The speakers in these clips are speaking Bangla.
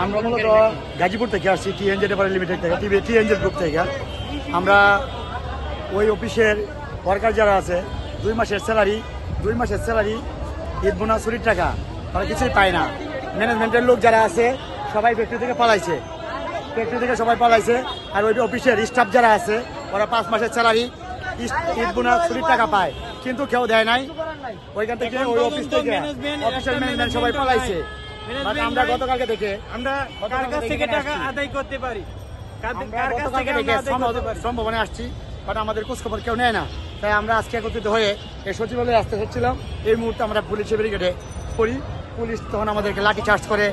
আমরা মূলত গাজীপুর থেকে আসছি টিএনজেড লিমিটেড থেকে টিএনজেড গ্রুপ থেকে। আমরা ওই অফিসের ওয়ার্কার যারা আছে 2 মাসের স্যালারি ঈদ বোনাস 20 টাকা তারা কিছুই পায় না। ম্যানেজমেন্টের লোক যারা আছে সবাই ফ্যাক্টরি থেকে পালাইছে, আর ওই অফিসের স্টাফ যারা আছে ওরা 5 মাসের স্যালারি ঈদ বোনাস 20 টাকা পায়, কিন্তু কেউ দেয় নাই। ওইখান থেকে ওই অফিস থেকে অফিসের ম্যানেজমেন্ট সবাই পালাইছে। আমরা গতকালকে দেখে টাকা আদায় করতে পারি, শ্রম ভবনে আসছি, বাট আমাদের খোঁজখবর কেউ নেয় না। তাই আমরা আজকে একত্রিত হয়ে এই সচিবালয়ে আসতে হচ্ছিলাম। এই মুহূর্তে আমরা পুলিশের ব্রিগেডে পড়ি, পুলিশ তখন আমাদেরকে লাঠি চার্জ করে,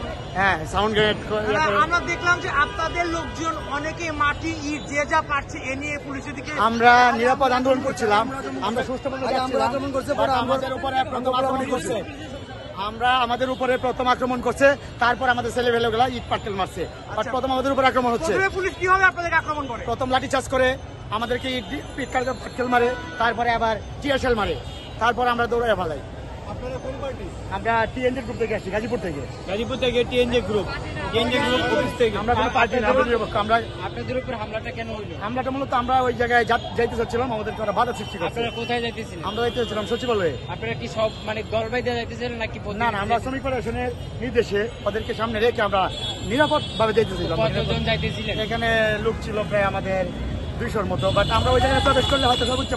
সাউন্ড গ্রেনেড। আমরা দেখলাম যে আপনাদের লোকজন অনেকে মাটি ইট যে যা পারছে এ নিয়ে পুলিশের দিকে। আমরা নিরাপদ আন্দোলন করছিলাম, আমরা সুষ্ঠুভাবে আমাদের উপরে প্রথম আক্রমণ করছে, তারপর আমাদের ছেলেবেলেগুলা ইট পাটকেল মারছে। বাট প্রথম আমাদের উপর আক্রমণ হচ্ছে। পুলিশ কিভাবে আপনাদেরকে আক্রমণ করে? প্রথম লাঠি চার্জ করে আমাদেরকে ইট পাটকেল মারে, তারপরে আবার টিয়ারশেল মারে, তারপর আমরা দৌড়ে ফেলাই। আপনারা কোন পার্টি? আমরা টিএনজেড গাজীপুর থেকে টিএনজে গ্রুপ অফিস থেকে। আমরা কোনো পার্টি না, আমরা আপনাদের উপর হামলাটা কেন হইলো? হামলাটা মূলত আমরা ওই জায়গায় যাইতে চাচ্ছিলাম, আমাদেরকে ওরা বাধা সৃষ্টি করছে। আপনারা কোথায় যাইতেছিলেন? আমরা যাইতেছিলাম সচিবালয়ে। আপনারা কি সব মানে দল বাইদা যাইতেছিলেন নাকি? না, আমরা শ্রমিক ফেডারেশনের নির্দেশে ওদেরকে সামনে রেখে আমরা নিরাপদ ভাবে যাইতেছিলাম। কতজন যাইতেছিলেন? এখানে লোক ছিল প্রায় আমাদের 200-র মতো, বাট আমরা ওই জায়গায় প্রবেশ করলে হয়তো সর্বোচ্চ